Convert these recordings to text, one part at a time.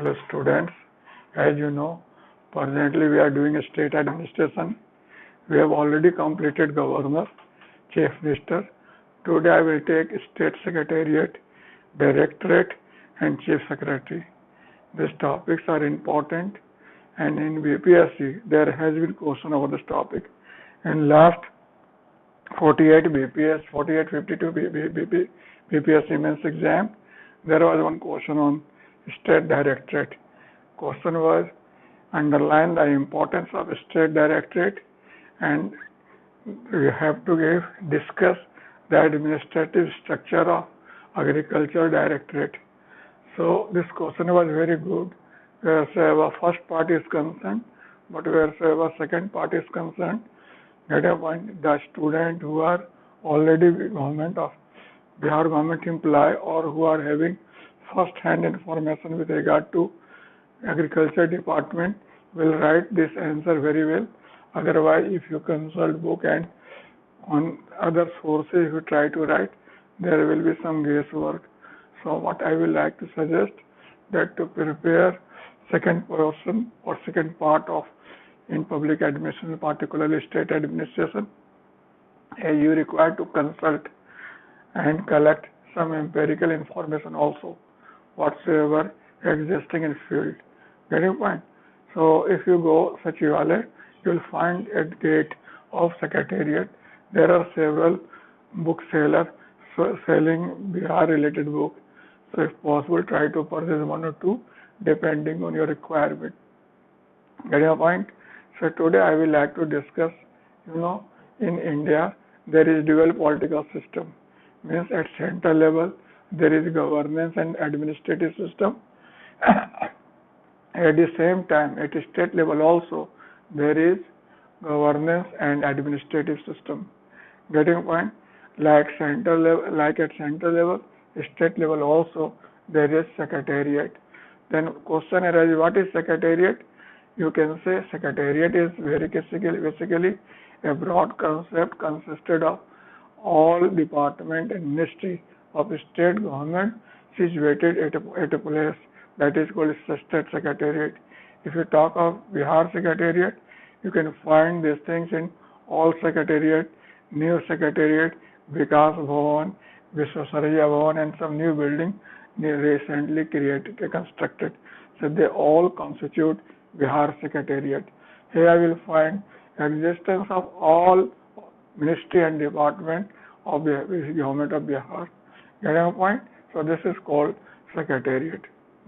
Hello students, as you know, presently we are doing a state administration. We have already completed governor, chief minister. Today I will take state secretariat, directorate and chief secretary. These topics are important and in BPSC there has been question over this topic. In last 48 BPS, 4852 BPSC mains exam, there was one question on state directorate. Question was underline the importance of state directorate and we have to discuss the administrative structure of agriculture directorate. So this question was very good wherever first part is concerned, but wherever second part is concerned, get a point. The student who are already government of Bihar government employee or who are having first hand information with regard to agriculture department will write this answer very well. Otherwise, if you consult book and on other sources you try to write, there will be some guesswork. So what I will like to suggest that to prepare second portion or second part of in public administration, particularly state administration, you require to consult and collect some empirical information also, whatsoever existing in field. Getting point? So if you go Sachivalaya, you will find at gate of secretariat there are several booksellers selling Bihar related books. So if possible, try to purchase one or two depending on your requirement. Getting a point? So today I will like to discuss, in India there is dual political system. Means at central level there is governance and administrative system. At the same time, at state level also there is governance and administrative system. Getting point? Like at central level, state level also there is secretariat. Then question arises, what is secretariat? You can say secretariat is very basically a broad concept consisted of all department and ministry of state government situated at a place that is called state secretariat. If you talk of Bihar secretariat, you can find these things in all secretariat, new secretariat, Vikas Bhavan, Vishwasaraya Bhavan and some new building recently constructed. So they all constitute Bihar secretariat. Here I will find existence of all ministry and department of the government of Bihar. Getting a point? So this is called secretariat.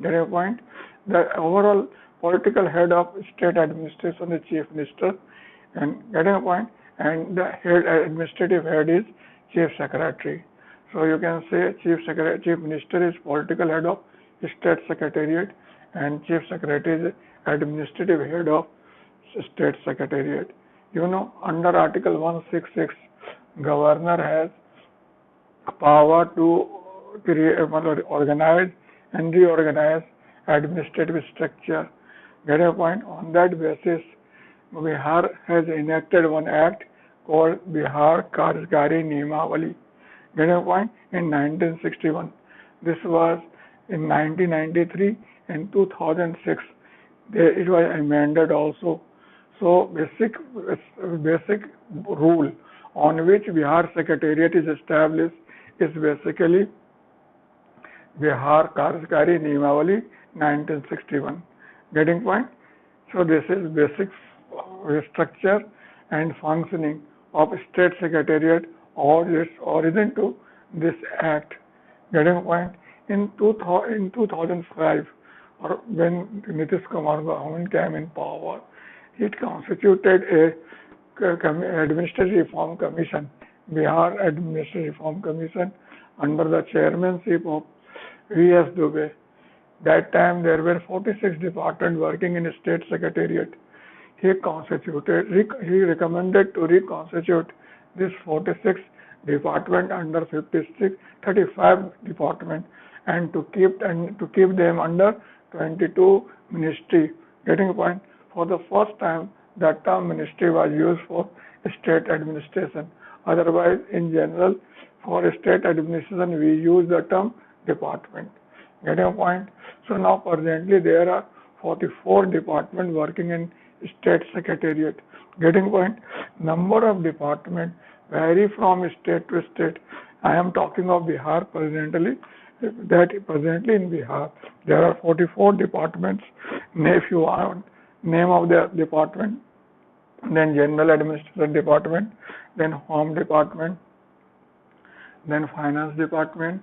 Getting a point? The overall political head of state administration is chief minister, and getting a point? And the administrative head is chief secretary. So you can say chief minister is political head of state secretariat and chief secretary is administrative head of state secretariat. Under Article 166, governor has power to create, organize and reorganize administrative structure. Get a point? On that basis, Bihar has enacted one act called Bihar Karyakari Niyamavali. Get a point? In 1961. This was in 1993 and 2006. It was amended also. So basic rule on which Bihar Secretariat is established is basically Bihar Karyakari Niyamavali 1961. Getting point? So this is basic structure and functioning of state secretariat or its origin to this act. Getting point? In 2005, or when Nitish Kumar government came in power, it constituted a administrative reform commission, Bihar Administrative Reform Commission, under the chairmanship of V.S. Dubey. That time there were 46 departments working in a state secretariat. He recommended to reconstitute this 46 department under 35 department and to keep them under 22 ministry. Getting a point? For the first time, that term ministry was used for state administration. Otherwise, in general, for state administration, we use the term department. Getting a point? So now presently there are 44 departments working in state secretariat. Getting point? Number of departments vary from state to state. I am talking of Bihar presently. That presently in Bihar there are 44 departments. If you want name of the department, then General Administration Department, then Home Department, then Finance Department,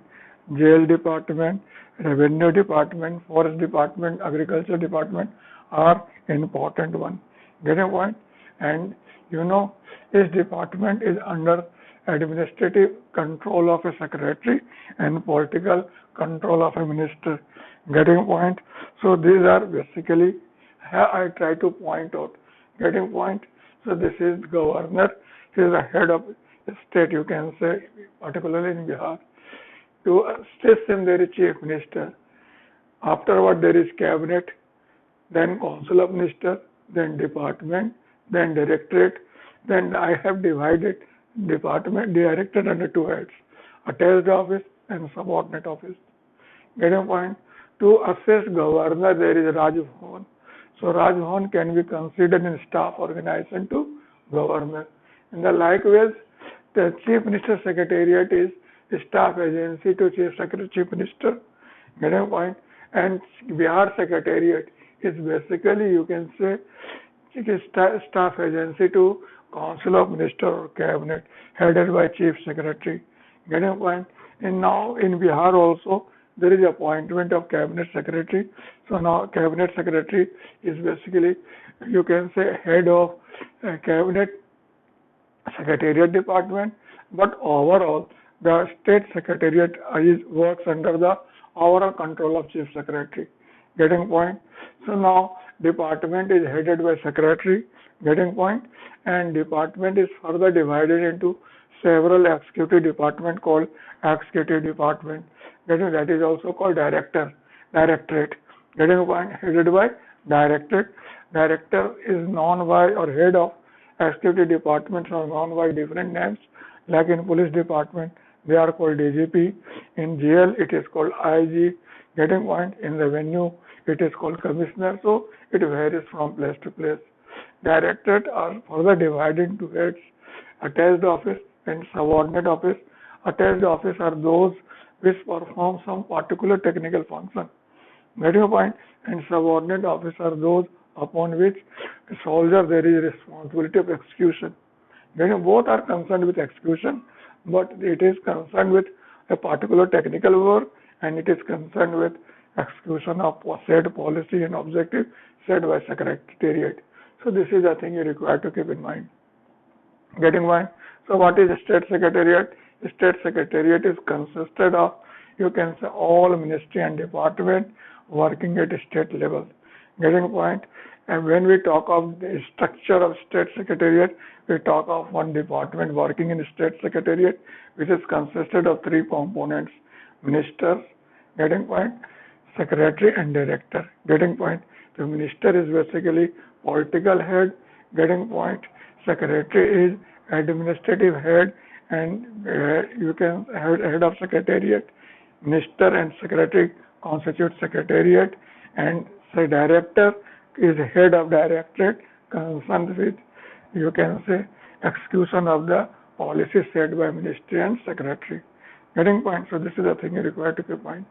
Jail Department, Revenue Department, Forest Department, Agriculture Department are important one. Get a point? And you know, each department is under administrative control of a secretary and political control of a minister. Getting a point? So these are basically how I try to point out. Getting point? So this is governor. He is the head of state, you can say, particularly in Bihar. To state system there is chief minister. Afterward there is cabinet, then council of minister, then department, then directorate. Then I have divided department, directorate under two heads, attached office and subordinate office. Get a point? To assess governor there is Raj Bhavan. So Raj Bhavan can be considered in staff organization to governor. In the likewise, the chief minister secretariat is staff agency to chief secretary, chief minister. Get a point? And Bihar secretariat is basically, you can say, it is staff agency to council of minister or cabinet headed by chief secretary. Get a point? And now in Bihar also there is appointment of cabinet secretary. So now cabinet secretary is basically, you can say, head of cabinet secretariat department, but overall the state secretariat works under the overall control of chief secretary. Getting point? So now department is headed by secretary. Getting point? And department is further divided into several executive department called executive department. That is also called directorate. Getting point? Headed by directorate. Director is known by, or head of executive departments are known by different names. Like in police department they are called DGP. In jail it is called IG. Getting point? In revenue it is called commissioner. So it varies from place to place. Directorate are further divided into heads, attached office and subordinate office. Attached office are those which perform some particular technical function. Getting a point? And subordinate office are those upon which a soldier there is responsibility of execution. Both are concerned with execution, but it is concerned with a particular technical work and it is concerned with execution of set policy and objective set by secretariat. So this is the thing you require to keep in mind. Getting mind? So what is state secretariat? State secretariat is consisted of, you can say, all ministry and department working at a state level. Getting point? And when we talk of the structure of state secretariat, we talk of one department working in state secretariat, which is consisted of three components: ministers, getting point, secretary and director. Getting point? The minister is basically political head. Getting point? Secretary is administrative head, and you can have head of secretariat. Minister and secretary constitute secretariat, and the director is head of directorate concerned with, you can say, execution of the policy set by ministry and secretary. Getting point? So this is the thing you require to keep in mind.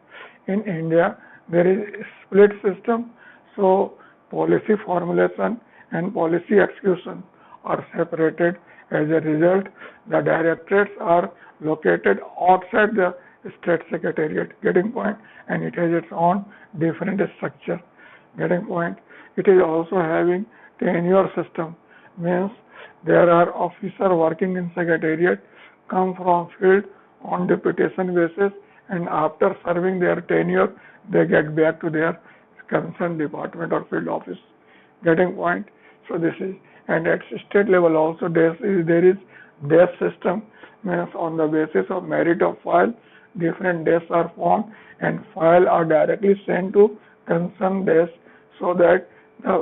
In India, there is a split system, so policy formulation and policy execution are separated. As a result, the directorates are located outside the state secretariat. Getting point? And it has its own different structure. Getting point? It is also having tenure system, means there are officers working in secretariat come from field on deputation basis, and after serving their tenure they get back to their concerned department or field office. Getting point? So this is, and at state level also there is desk system, means on the basis of merit of file different desks are formed and file are directly sent to concerned desk, so that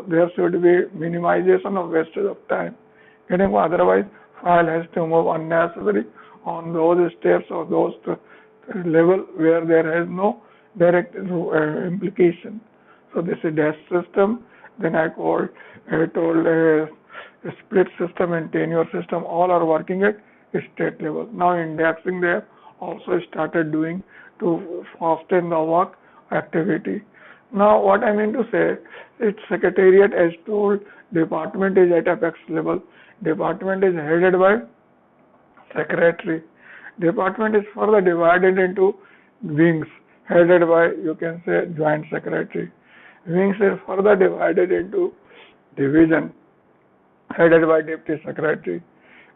there should be minimization of wastage of time. Getting otherwise file has to move unnecessarily on those steps or those level where there is no direct implication. So this is dash system. Then I told a split system and tenure system all are working at state level. Now indexing they have also started doing to fasten the work activity. Now what I mean to say, it's secretariat as told, department is at apex level. Department is headed by secretary. Department is further divided into wings, headed by, you can say, joint secretary. Wings is further divided into division, headed by deputy secretary.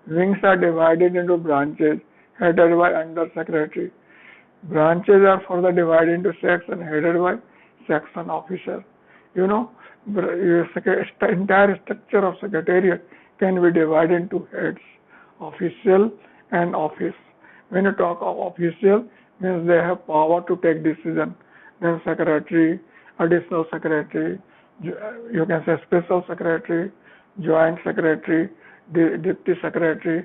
Wings are divided into branches, headed by under secretary. Branches are further divided into section, headed by section officer. You know, entire structure of secretariat can be divided into heads, official and office. When you talk of official, means they have power to take decision. Then secretary, additional secretary, you can say special secretary, joint secretary, deputy secretary,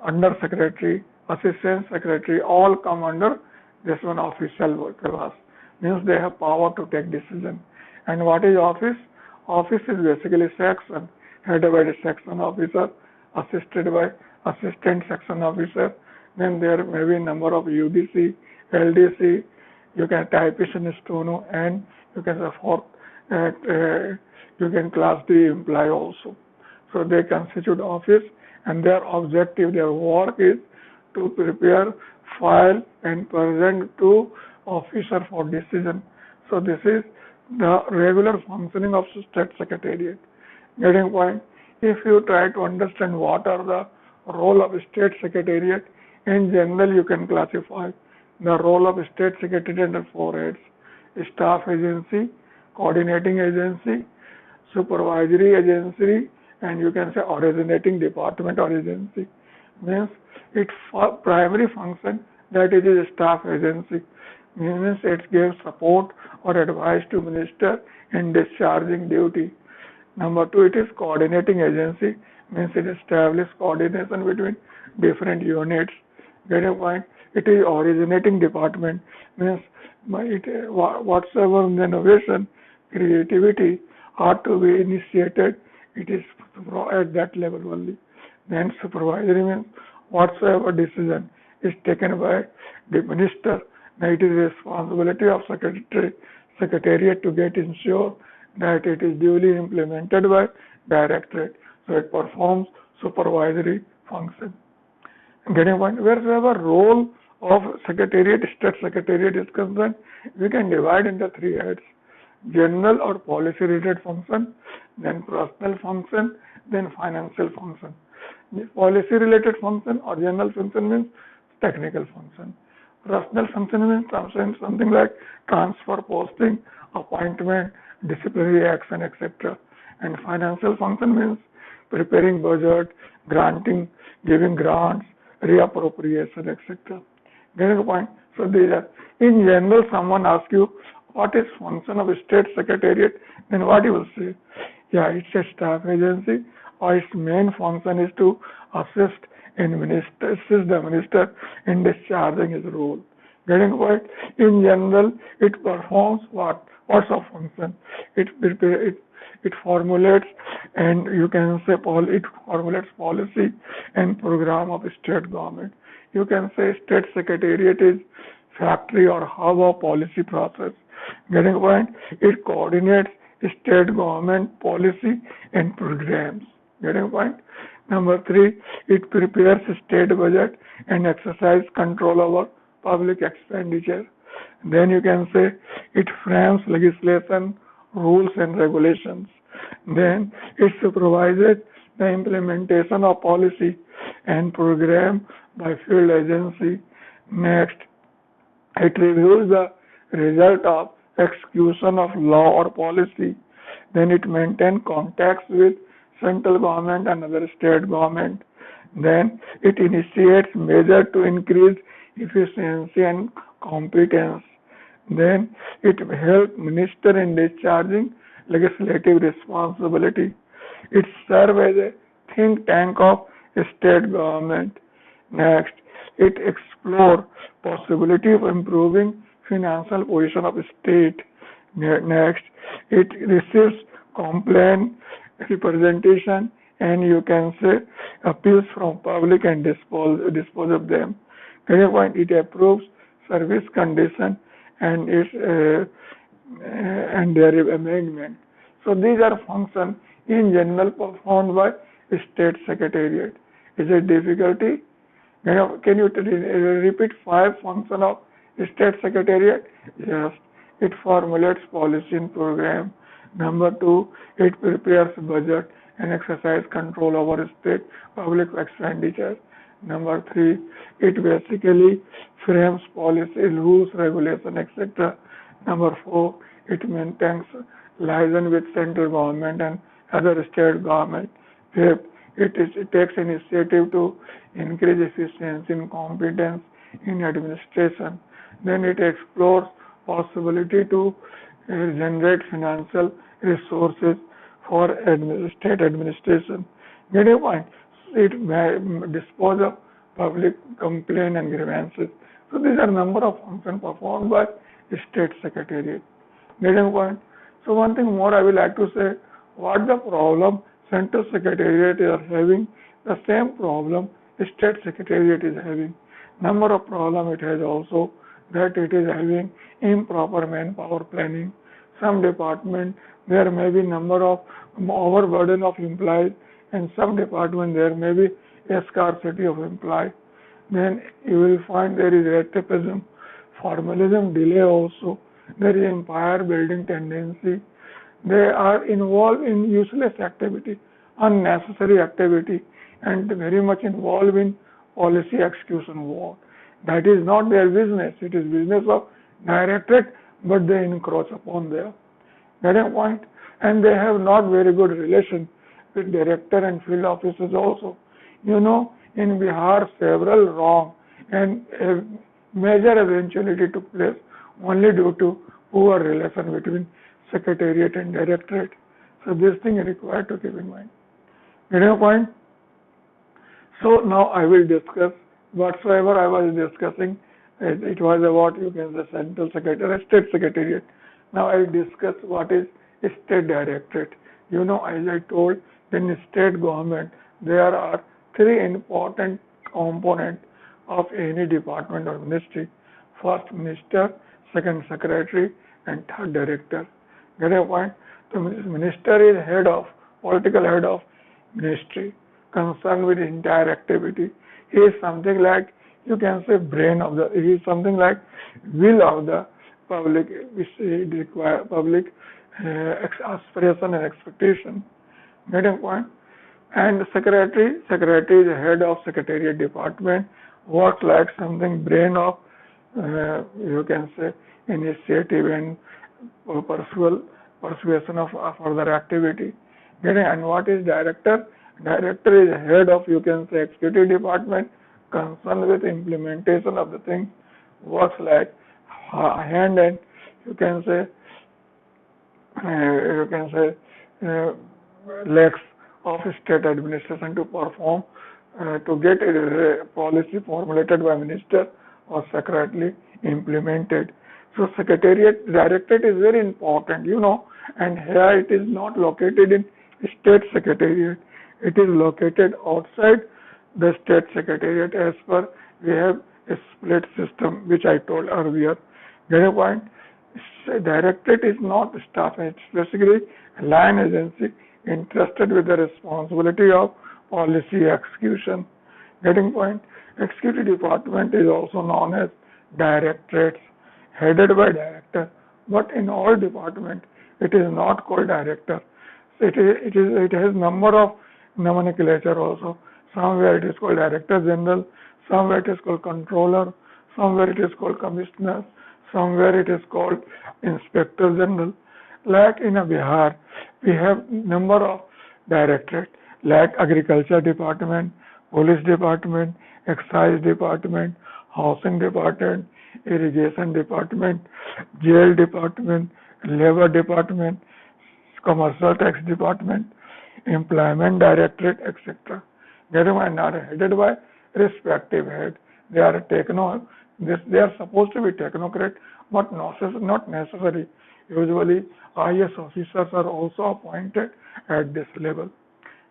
under secretary, assistant secretary, all come under this one official class. Means they have power to take decision. And what is office? Office is basically section, headed by the section officer, assisted by assistant section officer. Then there may be number of UDC, LDC, you can typist and steno, and you can afford you can class D employee also. So they constitute office, and their objective, their work is to prepare file and present to officer for decision. So this is the regular functioning of state secretariat. Getting point? If you try to understand what are the role of state secretariat, in general you can classify the role of state secretariat under four heads: staff agency, coordinating agency, supervisory agency, and you can say originating department or agency. Means its primary function, that it is a staff agency, means it gives support or advice to minister in discharging duty. Number two, it is coordinating agency, means it establishes coordination between different units. Get a point? It is originating department, means whatsoever innovation, creativity are to be initiated, it is at that level only. Then supervisory means whatsoever decision is taken by the minister, it is responsibility of secretariat to get ensure that it is duly implemented by directorate. So it performs supervisory function. Getting point, wherever role of secretariat, state secretariat is concerned, we can divide into three heads: general or policy related function, then personal function, then financial function. The policy related function or general function means technical function. Personal function means something like transfer, posting, appointment, disciplinary action, etc. And financial function means preparing budget, granting, giving grants, reappropriation, etc. Getting the point? So these are, in general, someone asks you what is function of a state secretariat, then what you will say? Yeah, it's a staff agency, or its main function is to assist the minister in discharging his role. Getting the point? In general, it performs what? What's of function? It formulates, and you can say it formulates policy and program of state government. You can say state secretariat is factory or hub of policy process. Getting the point? It coordinates state government policy and programs. Getting the point? Number three, it prepares state budget and exercises control over public expenditure. Then you can say it frames legislation, rules and regulations. Then it supervises the implementation of policy and program by field agency. Next, it reviews the result of execution of law or policy. Then it maintains contacts with central government and other state government. Then it initiates measures to increase efficiency and competence. Then it helps minister in discharging legislative responsibility. It serves as a think tank of state government. Next, it explores possibility of improving financial position of state. Next, it receives complaint, representation, and you can say appeals from public and dispose of them. Second point, it approves service condition and its and their amendment. So these are functions in general performed by state secretariat. Is it difficulty? Can you repeat 5 functions of state secretariat? Yes. It formulates policy and program. Number 2, it prepares budget and exercise control over state public expenditure. Number 3, it basically frames policy, rules, regulation, etc. Number 4, it maintains liaison with central government and other state government. Fifth, it takes initiative to increase efficiency and competence in administration. Then it explores possibility to generate financial resources for state administration. Get a point? It dispose of public complaint and grievances. So these are number of functions performed by state secretariat. Get a point? So one thing more I will like to say, what the problem central secretariat are having, the same problem state secretariat is having. Number of problem it has also, that it is having improper manpower planning. Some department there may be number of overburden of employees, and some department there may be a scarcity of employees. Then you will find there is escapism, formalism, delay also. There is empire building tendency. They are involved in useless activity, unnecessary activity, and very much involved in policy execution war. That is not their business. It is business of directorate, but they encroach upon their point. And they have not very good relation with director and field officers also. You know, in Bihar, several wrong and a major eventuality took place only due to poor relation between secretariat and directorate. So this thing is required to keep in mind. Get your point? So now I will discuss whatsoever I was discussing. It was about, you can say, central secretariat, state secretariat. Now I will discuss what is state directorate. You know, as I told, in state government there are 3 important components of any department or ministry. First, minister, second, secretary, and third, director. Get a point? The minister is political head of ministry, concerned with entire activity. He is something like, you can say, he is something like will of the public, which require public aspiration and expectation. Get a point? And secretary is the head of secretariat department, works like something brain of, you can say, initiative and persuasion of further activity. And what is director? Director is head of, you can say, executive department, concerned with implementation of the thing, works like hand and you can say legs of state administration to perform, to get a policy formulated by minister or secretary implemented. So secretariat directorate is very important, you know, and here it is not located in state secretariat. It is located outside the state secretariat. As per we have a split system, which I told earlier. Get a point? Directorate is not staff, it's basically a line agency entrusted with the responsibility of policy execution. Getting point? Executive department is also known as directorates, headed by director, but in all departments it is not called director. It has number of nomenclature also. Somewhere it is called director general, somewhere it is called controller, somewhere it is called commissioner, somewhere it is called inspector general. Like in Bihar, we have number of directorates like agriculture department, police department, excise department, housing department, irrigation department, jail department, labor department, commercial tax department, employment directorate, etc. They are headed by respective head. They are supposed to be technocrat but not necessary. Usually, IS officers are also appointed at this level.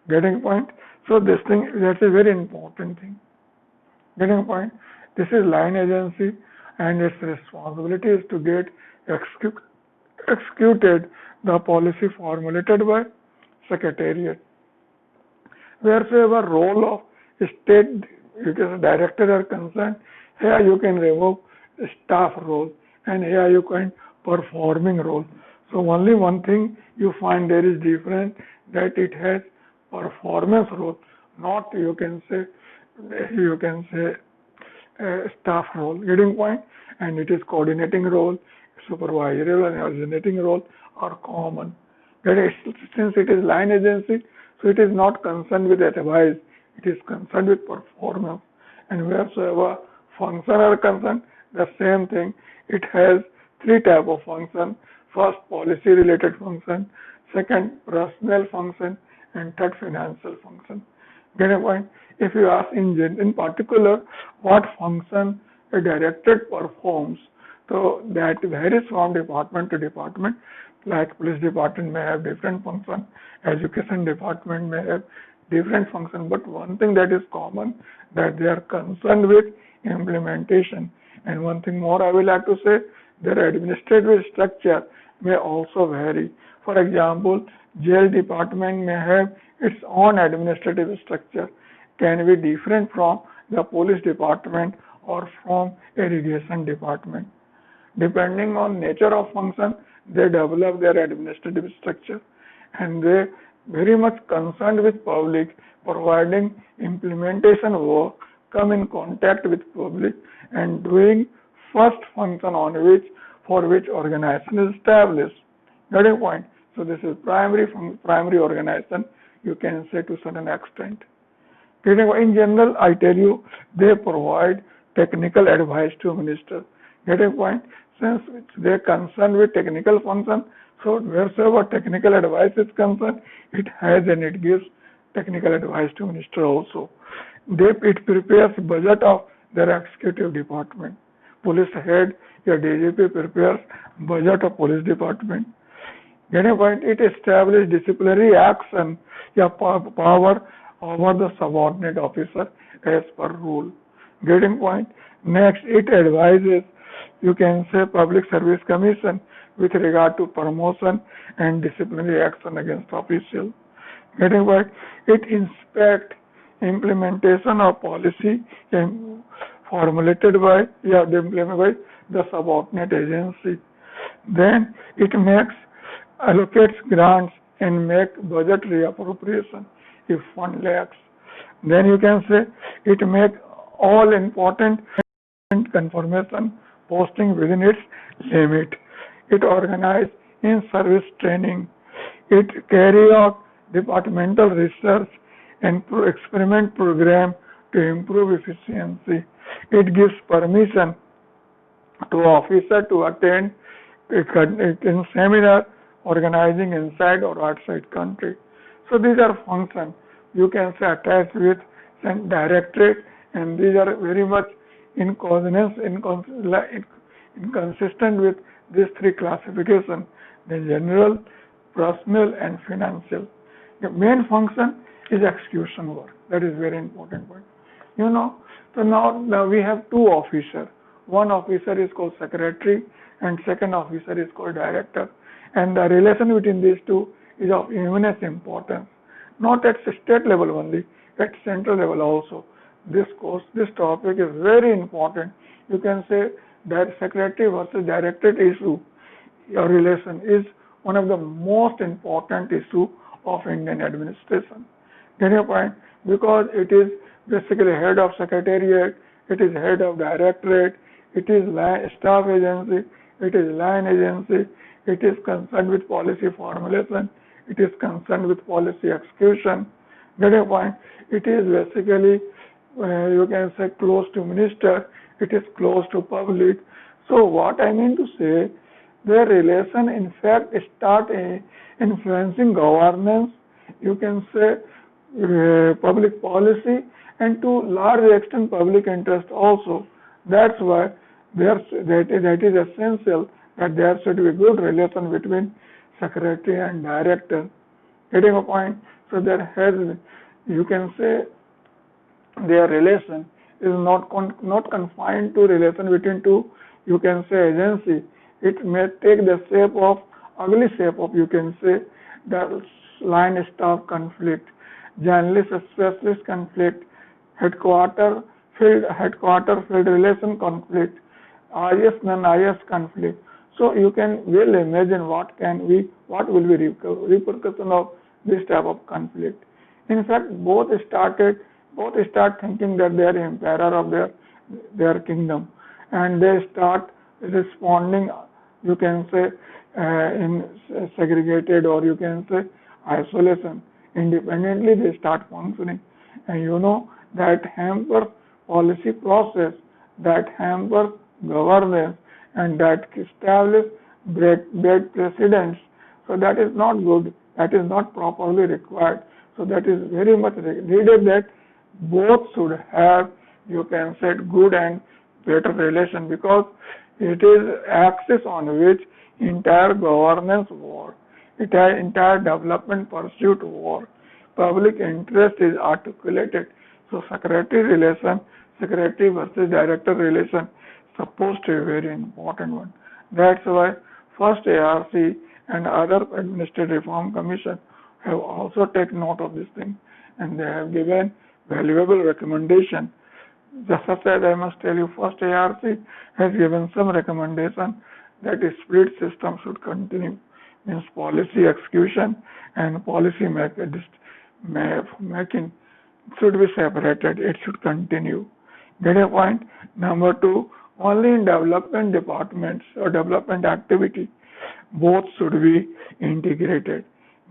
Getting point? So this thing, that's a very important thing. Getting point? This is line agency, and its responsibility is to get executed the policy formulated by Secretariat. Wheresoever role of state director are concerned, here you can remove staff role, and here you can performing role. So only one thing you find there is different, that it has performance role, not you can say staff role. Getting point? And it is coordinating role, supervisory role, and originating role are common. Since it is line agency, so it is not concerned with advice, it is concerned with performance. And wheresoever function are concerned, the same thing. It has three type of function. First, policy related function. Second, personnel function. And third, financial function. Get a point? If you ask in particular what function a directorate performs, so that varies from department to department. Like police department may have different function, education department may have different function, but one thing that is common, that they are concerned with implementation. And one thing more I will like to say, their administrative structure may also vary. For example, jail department may have its own administrative structure, can be different from the police department or from irrigation department. Depending on nature of function, they develop their administrative structure, and they very much concerned with public, providing implementation work, come in contact with public, and doing first function on for which organization is established. Got a point? So this is primary organization, you can say to certain extent. In general, I tell you, they provide technical advice to minister. Get a point? Since they are concerned with technical function, so wheresoever technical advice is concerned, it has and it gives technical advice to minister also. It prepares budget of their executive department. Police head, your DGP prepares budget of police department. Get a point? It establishes disciplinary action, power over the subordinate officer as per rule. Getting point? Next, it advises, you can say, Public Service Commission with regard to promotion and disciplinary action against officials. Getting point? It inspects implementation of policy formulated by the subordinate agency. Then it allocates grants and make budget reappropriation if fund lacks. Then you can say it make all important confirmation posting within its limit. It organize in-service training. It carry out departmental research and experiment program to improve efficiency. It gives permission to officer to attend a seminar organizing inside or outside country. So these are functions you can say attached with directorate, and these are very much inconsistent with these three classifications: the general, personal, and financial. The main function is execution work. That is very important point. So now we have two officers. One officer is called secretary, and second officer is called director. And the relation between these two is of immense importance. Not at state level only, at central level also. This topic is very important. You can say that secretary versus directorate issue, your relation, is one of the most important issue of Indian administration. Get your point? Because it is basically head of secretariat, it is head of directorate, it is staff agency, it is line agency, it is concerned with policy formulation, it is concerned with policy execution. Get a point? It is basically, you can say, close to minister, it is close to public. So what I mean to say, their relation in fact start influencing governance, you can say public policy, and to large extent public interest also. That's why That is essential that there should be good relation between secretary and director. Getting a point? So there has, you can say, their relation is not confined to relation between two, you can say, agency. It may take the shape of, ugly shape of, you can say, the line staff conflict, journalist specialist conflict, headquarter field relation conflict, IS non-IS conflict. So you can well imagine what will be repercussion of this type of conflict. In fact, both start thinking that they are emperor of their kingdom, and they start responding, you can say, in segregated, or you can say isolation. Independently they start functioning, and you know that hampers policy process, that hampers governance, and that establish bad precedents. So that is not good. That is not properly required. So that is very much needed that both should have, you can say, good and better relation, because it is axis on which entire governance work, entire development pursuit work, public interest is articulated. So secretary versus director relation, supposed to be a very important one. That's why first ARC and other administrative reform commission have also taken note of this thing, and they have given valuable recommendation. Just as I must tell you, first ARC has given some recommendation that a split system should continue, means policy execution and policy making should be separated. It should continue. Get a point? Number two, only in development departments or development activity, both should be integrated.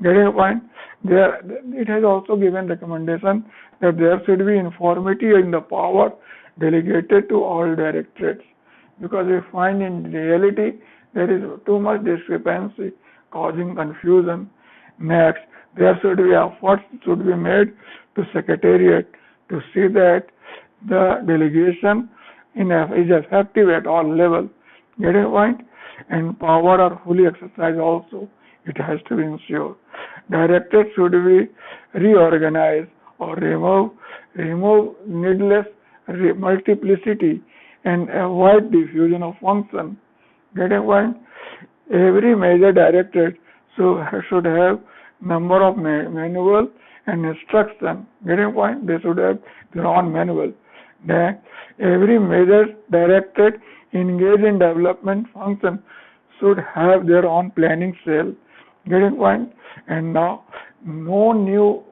Getting a point? It has also given recommendation that there should be uniformity in the power delegated to all directorates, because we find in reality there is too much discrepancy causing confusion. Next, there should be efforts should be made to secretariat to see that the delegation is effective at all levels. Getting a point? And power are fully exercised also. It has to be ensured. Directorates should be reorganized or remove needless multiplicity and avoid diffusion of function. Get a point? Every major directorate should have number of manual and instruction. Get a point? They should have their own manual. Then every major directorate engaged in development function should have their own planning cell. Getting point? And now no new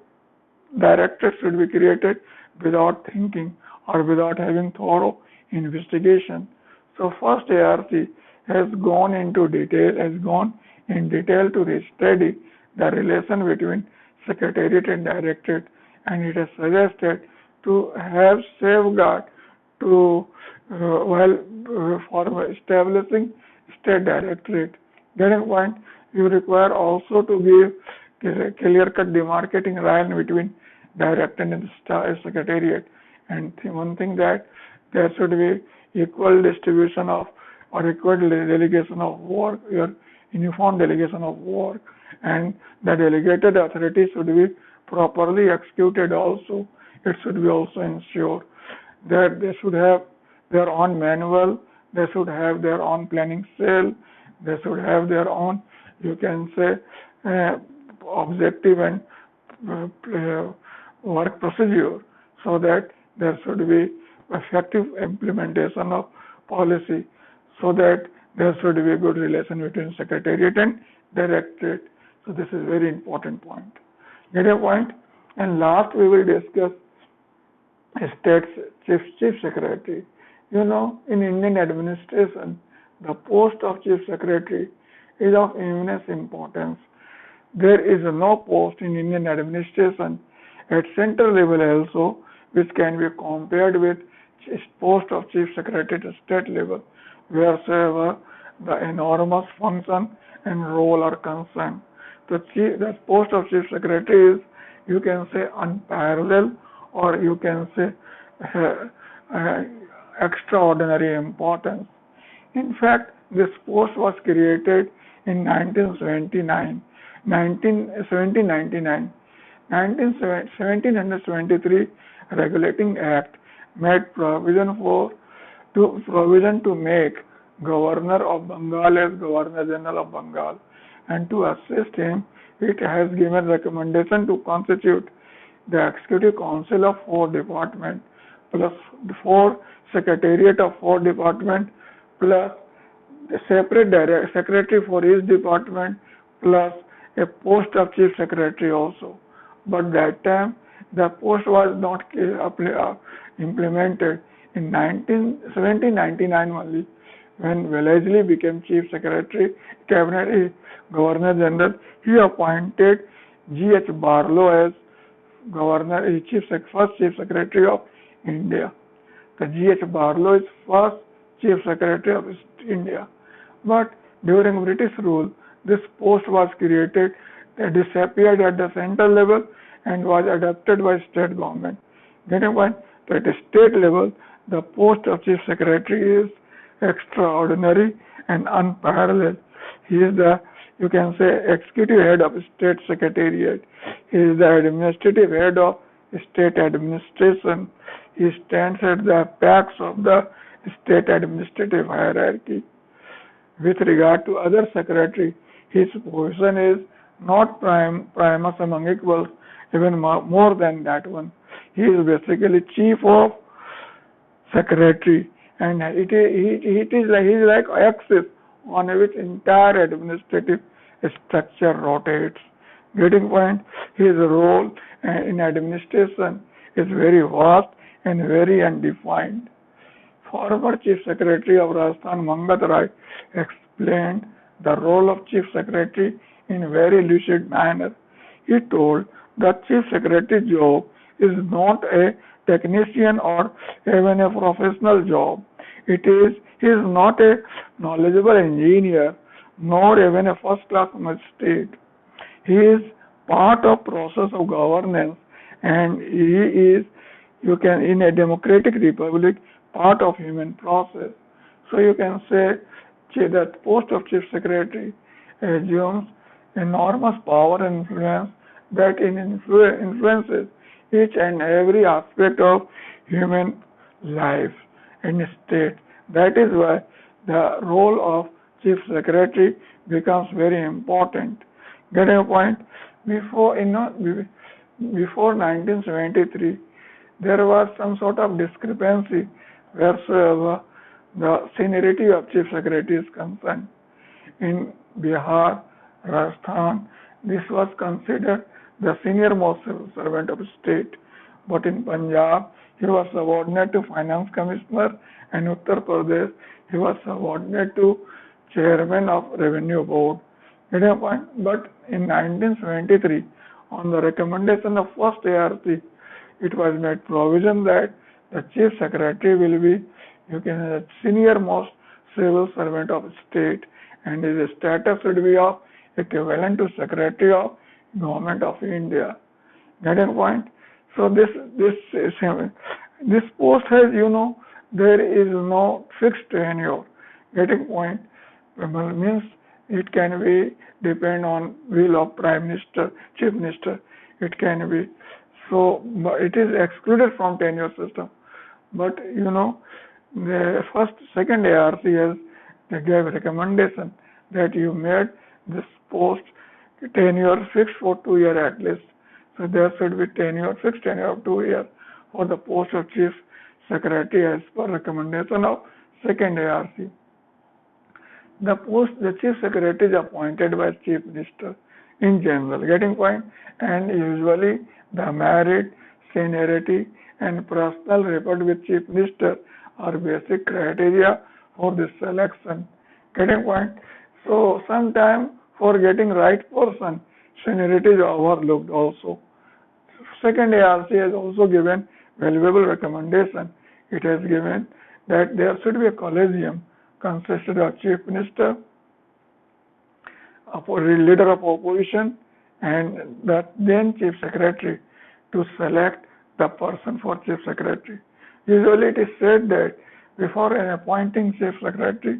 directorate should be created without thinking or without having thorough investigation. So first ARC has gone in detail to study the relation between secretariat and directorate, and it has suggested to have safeguard to for establishing state directorate. Getting point? You require also to give clear-cut demarcating line between directorate and secretariat. And one thing that there should be equal distribution of or equal delegation of work, your uniform delegation of work, and the delegated authority should be properly executed also. It should be also ensured that they should have their own manual, they should have their own planning cell, they should have their own, you can say, objective and work procedure, so that there should be effective implementation of policy, so that there should be a good relation between secretariat and directorate. So this is a very important point. Get a point? And last we will discuss state chief secretary. You know, in Indian administration, the post of chief secretary is of immense importance. There is no post in Indian administration at central level also which can be compared with post of chief secretary at state level, wheresoever the enormous function and role are concerned. The post of chief secretary is, you can say, unparalleled, or you can say extraordinary importance. In fact, this post was created in 1979, 1799. 1773 Regulating Act made provision to make Governor of Bengal as Governor General of Bengal, and to assist him, it has given recommendation to constitute the Executive Council of 4 departments plus 4 Secretariat of 4 departments plus a separate secretary for each department plus a post of chief secretary also. But that time the post was not implemented. In 1799 only, when Wellesley became chief secretary, cabinet governor general, he appointed G.H. Barlow as first chief secretary of India. The G.H. Barlow is first chief secretary of India. But during British rule, this post was created, disappeared at the central level and was adopted by state government. Getting point? At the state level, the post of chief secretary is extraordinary and unparalleled. He is the, you can say, executive head of state secretariat. He is the administrative head of state administration. He stands at the apex of the state administrative hierarchy. With regard to other secretary, his position is not primus among equals, even more than that one. He is basically chief of secretary, and he is like axis on which entire administrative structure rotates. Getting point? His role in administration is very vast and very undefined. Former Chief Secretary of Rajasthan, Mangat Rai, explained the role of Chief Secretary in a very lucid manner. He told that Chief Secretary job is not a technician or even a professional job. He is not a knowledgeable engineer nor even a first-class magistrate. He is part of process of governance, and he is, in a democratic republic, part of human process. So you can say that post of chief secretary assumes enormous power and influence that influences each and every aspect of human life and state. That is why the role of chief secretary becomes very important. Getting a point? Before 1973, there was some sort of discrepancy wheresoever the seniority of chief secretary is concerned. In Bihar, Rajasthan, this was considered the senior most civil servant of state. But in Punjab, he was subordinate to finance commissioner, and Uttar Pradesh, he was subordinate to chairman of revenue board. But in 1973, on the recommendation of first ARC, it was made provision that the chief secretary will be, senior most civil servant of state, and his status should be of equivalent to secretary of government of India. Getting point? So this post has, there is no fixed tenure. Getting point? Means it can be depend on will of prime minister, chief minister. It can be so, but it is excluded from tenure system. But the second ARC has they gave recommendation that you made this post tenure fixed for 2 years at least. So there should be fixed tenure of 2 years for the post of chief secretary as per recommendation of second ARC. The chief secretary is appointed by chief minister in general. Getting point? And usually the merit, seniority, and personal rapport with chief minister are basic criteria for this selection. Getting point? So sometimes for getting right person, seniority is overlooked also. Second ARC has also given valuable recommendation. It has given that there should be a collegium consisted of chief minister, a leader of opposition, and then chief secretary to select the person for chief secretary. Usually it is said that before appointing chief secretary,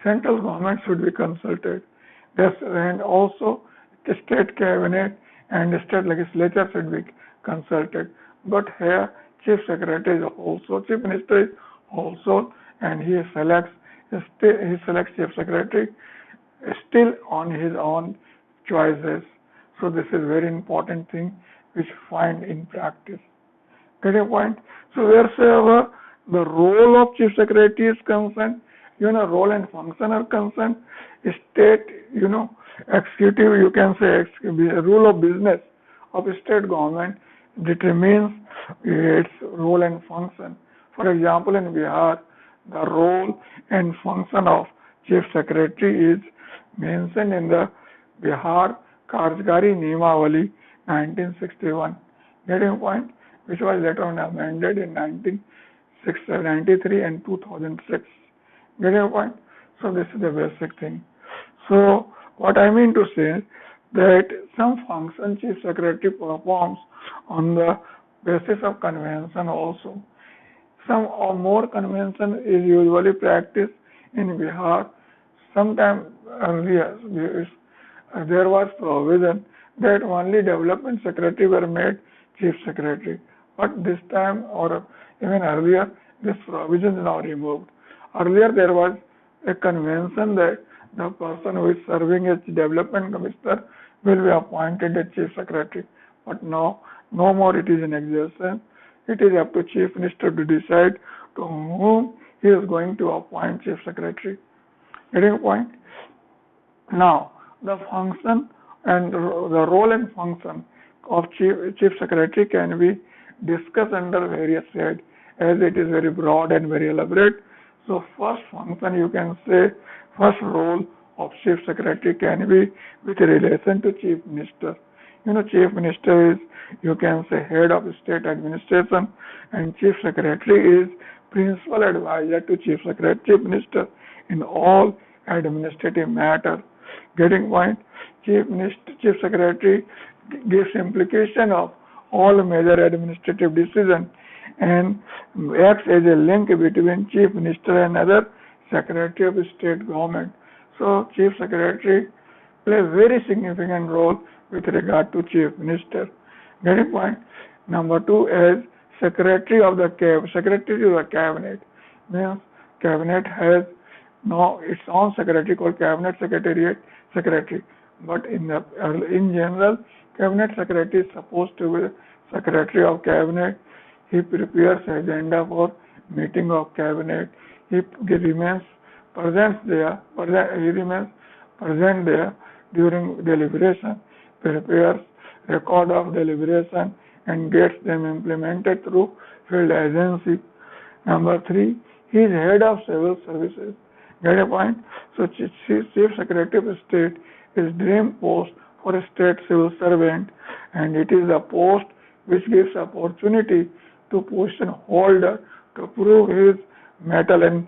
central government should be consulted. And also the state cabinet and the state legislature should be consulted. But here chief secretary is also, chief minister is also, and he selects chief secretary still on his own choices. So this is very important thing which find in practice. Get a point? So wheresoever the role of chief secretary is concerned, role and function are concerned, state, executive, you can say rule of business of state government determines its role and function. For example, in Bihar, the role and function of chief secretary is mentioned in the Bihar Karjagari Niyamavali 1961. Getting point? Which was later on amended in 1993 and 2006. Getting point? So this is the basic thing. So what I mean to say that some function chief secretary performs on the basis of convention also. Some or more convention is usually practiced in Bihar. Sometime earlier there was provision that only development secretary were made chief secretary. But this time or even earlier, this provision is now removed. Earlier there was a convention that the person who is serving as development commissioner will be appointed as chief secretary. But now no more it is in existence. It is up to chief minister to decide to whom he is going to appoint chief secretary. Getting a point? Now the function and the role and function of chief secretary can be discussed under various heads, as it is very broad and very elaborate. So first function, you can say, first role of chief secretary can be with relation to chief minister. Chief minister is, you can say, head of state administration, and chief secretary is principal advisor to chief minister in all administrative matters. Getting point? Chief secretary gives implication of all major administrative decisions and acts as a link between chief minister and other secretary of state government. So chief secretary play a very significant role with regard to chief minister. Getting point? Number two, as secretary of the cabinet, means cabinet has now its own secretary called cabinet secretary. But in general, cabinet secretary is supposed to be secretary of cabinet. He prepares agenda for meeting of cabinet. He remains present there. He remains present there during deliberation, prepares record of deliberation and gets them implemented through field agency. Number three, he is head of civil services. Get a point? So chief secretary of state is dream post for a state civil servant, and it is a post which gives opportunity to position holder to prove his mettle and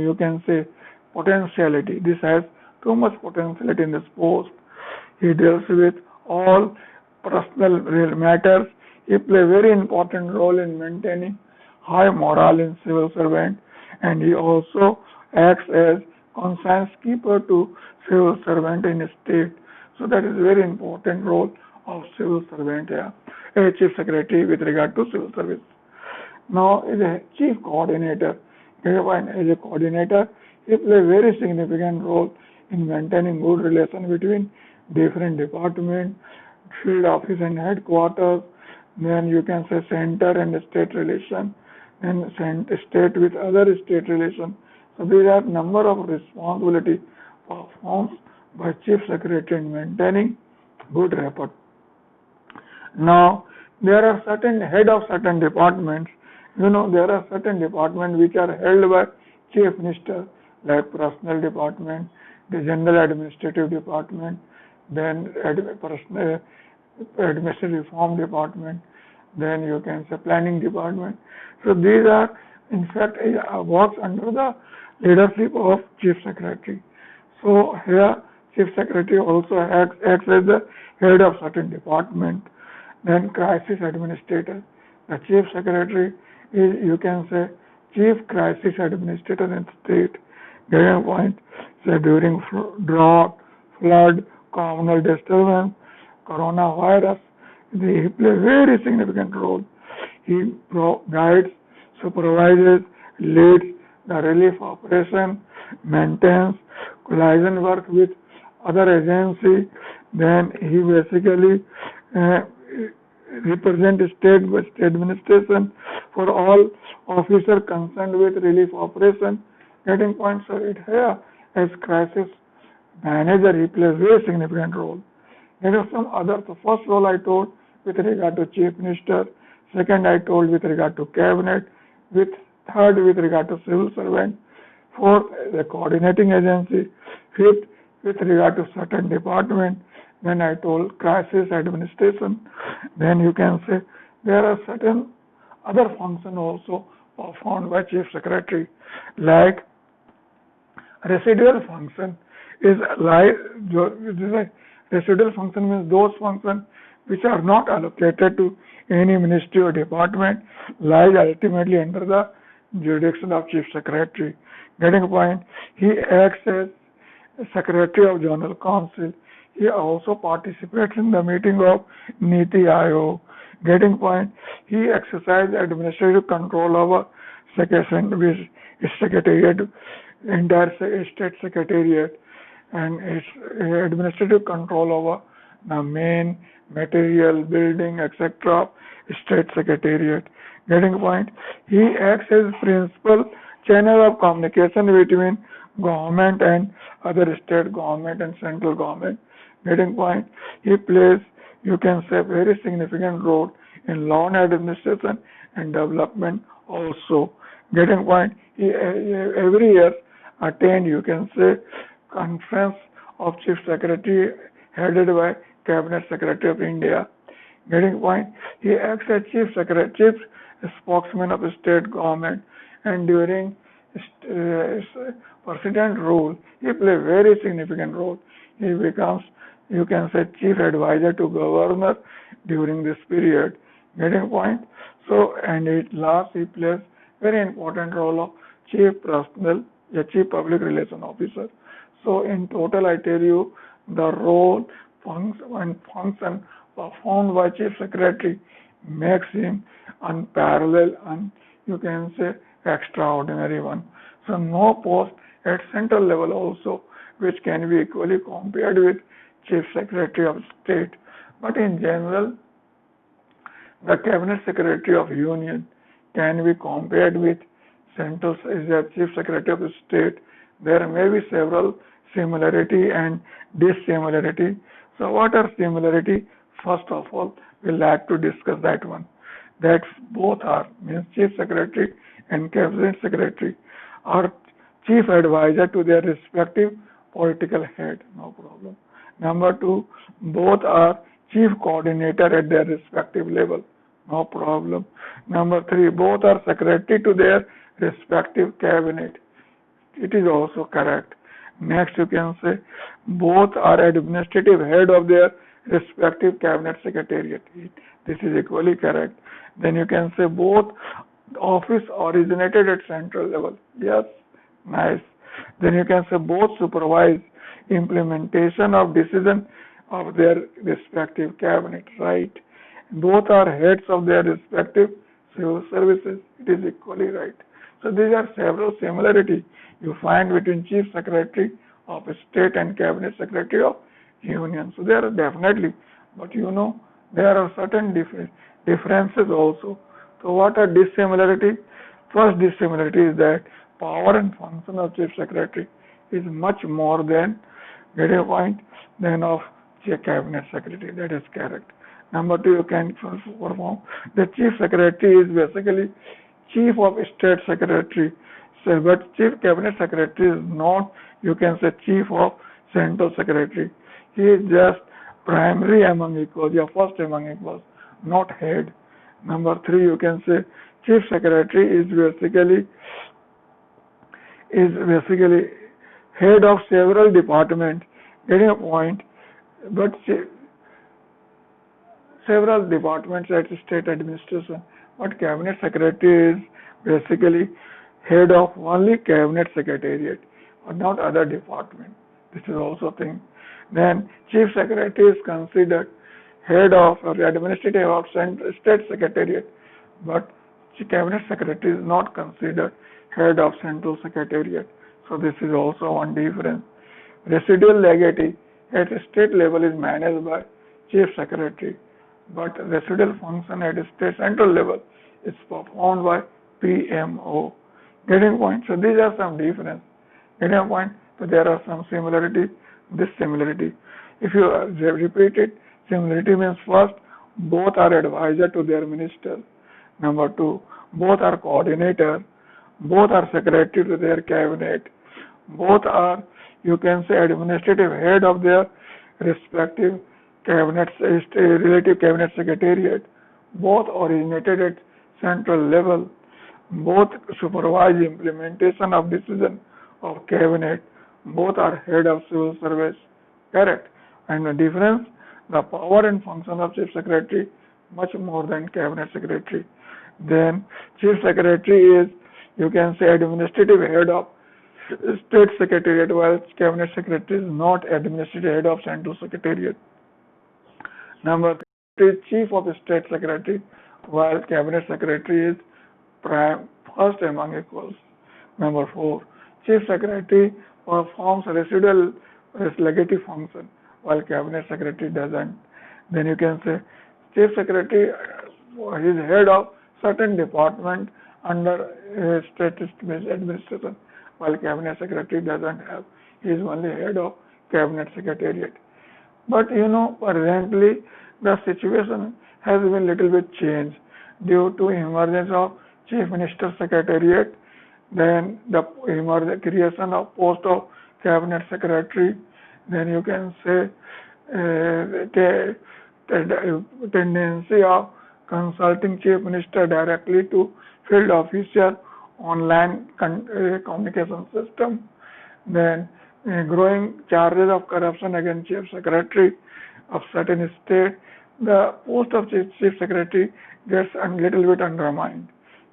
you can say potentiality. This has too much potentiality in this post. He deals with all personal matters. He plays a very important role in maintaining high morale in civil servant, and he also acts as conscience keeper to civil servant in a state. So that is a very important role of civil servant here, a chief secretary with regard to civil service. Now is a chief coordinator. As a coordinator, he plays a very significant role in maintaining good relation between different departments, field office and headquarters, then you can say center and state relation, then state with other state relation. So these are number of responsibility performed by chief secretary in maintaining good rapport. Now there are certain head of certain departments. There are certain departments which are held by chief minister, like personnel department, the general administrative department, then administrative reform department, then you can say planning department. So these are in fact works under the leadership of chief secretary. So here chief secretary also acts as the head of certain department. Then crisis administrator. The chief secretary is, you can say, chief crisis administrator in state. Getting point, say during drought, flood, communal disturbance, coronavirus, he plays very significant role. He guides, supervises, leads the relief operation, maintains liaison work with other agency. Then he basically uh, represent state administration for all officer concerned with relief operation. Getting points, so it here as crisis manager he plays very significant role. There are some other. The first role I told with regard to chief minister. Second I told with regard to cabinet. With third with regard to civil servant. Fourth the coordinating agency. Fifth with regard to certain department. Then I told crisis administration. Then you can say there are certain other functions also performed by chief secretary, like residual function is like residual function means those functions which are not allocated to any ministry or department lies ultimately under the jurisdiction of chief secretary. Getting a point, he acts as secretary of general council. He also participates in the meeting of Niti Aayog. Getting point, he exercises administrative control over secretariat, entire state secretariat, and its administrative control over the main material, building, etc. state secretariat. Getting point, he acts as principal channel of communication between government and other state government and central government. Getting point, he plays, you can say, very significant role in law and administration and development also. Getting point, he every year attend, you can say, conference of chief secretary headed by cabinet secretary of India. Getting point, he acts as chief secretary, chief spokesman of the state government, and during president rule, he play very significant role. He becomes, you can say, chief advisor to governor during this period. Getting point? So, and at last he plays very important role of chief personnel, a chief public relation officer. So, in total, I tell you the role, function performed by chief secretary makes him unparalleled and you can say extraordinary one. So, no post at central level also which can be equally compared with chief secretary of state. But in general, the cabinet secretary of union can be compared with central is the chief secretary of the state. There may be several similarity and dissimilarity. So what are similarity? First of all, we like to discuss that one. That both are, means chief secretary and cabinet secretary are chief advisor to their respective political head, no problem. Number two, both are chief coordinator at their respective level, no problem. Number three, both are secretary to their respective cabinet. It is also correct. Next, you can say both are administrative head of their respective cabinet secretariat. This is equally correct. Then you can say both office originated at central level. Yes, nice. Then you can say both supervise implementation of decision of their respective cabinet, right? Both are heads of their respective civil services. It is equally right. So these are several similarities you find between chief secretary of state and cabinet secretary of union. So there are definitely, but you know, there are certain differences also. So what are dissimilarity? First dissimilarity is that power and function of chief secretary is much more than, get a point, than of cabinet secretary. That is correct. Number two, you can perform. The chief secretary is basically chief of state secretary. So, but chief cabinet secretary is not, you can say, chief of central secretary. He is just primary among equals, yeah, first among equals, not head. Number three, you can say chief secretary is basically head of several departments. Getting a point, but several departments at state administration. But cabinet secretary is basically head of only cabinet secretariat, but not other department. This is also thing. Then chief secretary is considered head of or administrative of state secretariat, but cabinet secretary is not considered head of central secretariat. So this is also one difference. Residual legatee at state level is managed by chief secretary, but residual function at state central level is performed by PMO. Getting point? So these are some difference. Getting a point? So there are some similarity, this similarity. If you repeat it, similarity means first, both are advisor to their minister. Number two, both are coordinator. Both are secretary to their cabinet. Both are, you can say, administrative head of their respective cabinet, relative cabinet secretariat. Both originated at central level. Both supervise implementation of decision of cabinet. Both are head of civil service. Correct. And the difference, the power and function of chief secretary much more than cabinet secretary. Then chief secretary is, you can say, administrative head of state secretariat, while cabinet secretary is not administrative head of central secretariat. Number three is chief of state secretary, while cabinet secretary is first among equals. Number four, chief secretary performs residual legacy function, while cabinet secretary doesn't. Then you can say chief secretary is head of certain department under state administration, while cabinet secretary doesn't have. He is only head of cabinet secretariat. But presently the situation has been little bit changed due to emergence of chief minister secretariat, then the creation of post of cabinet secretary, then you can say tendency of consulting chief minister directly to field officer online communication system, then growing charges of corruption against chief secretary of certain state. The post of chief secretary gets a little bit undermined.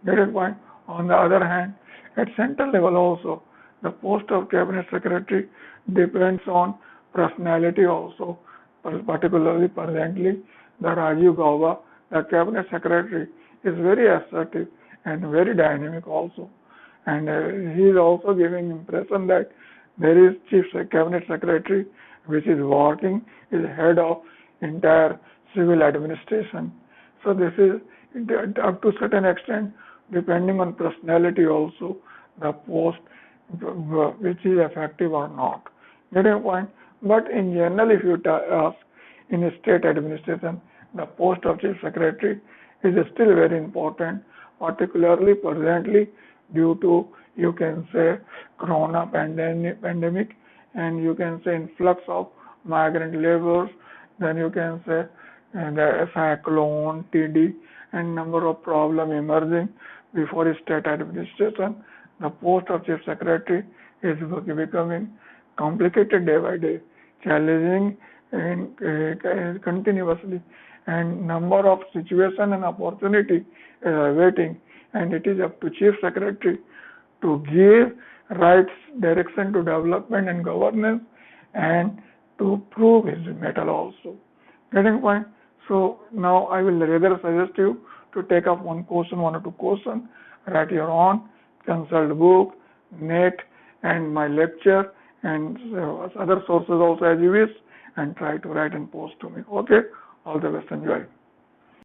Get it point? On the other hand, at central level also, the post of cabinet secretary depends on personality also. Particularly presently, the Rajiv Gauba, the cabinet secretary, is very assertive and very dynamic also. And he is also giving impression that there is chief cabinet secretary which is working, is head of entire civil administration. So this is up to certain extent depending on personality also, the post which is effective or not. Getting a point? But in general, if you ask in a state administration, the post of chief secretary is still very important, particularly presently due to, you can say, corona pandemic, and you can say influx of migrant laborers, then you can say the cyclone, TD, and number of problems emerging before state administration. The post of chief secretary is becoming complicated day by day, challenging and continuously, and number of situation and opportunity is waiting, and it is up to chief secretary to give right direction to development and governance and to prove his mettle also. Getting point? So now I will rather suggest you to take up one or two questions, write your own, consult book, net, and my lecture, and other sources also as you wish, and try to write and post to me. Okay? All the best. Enjoy.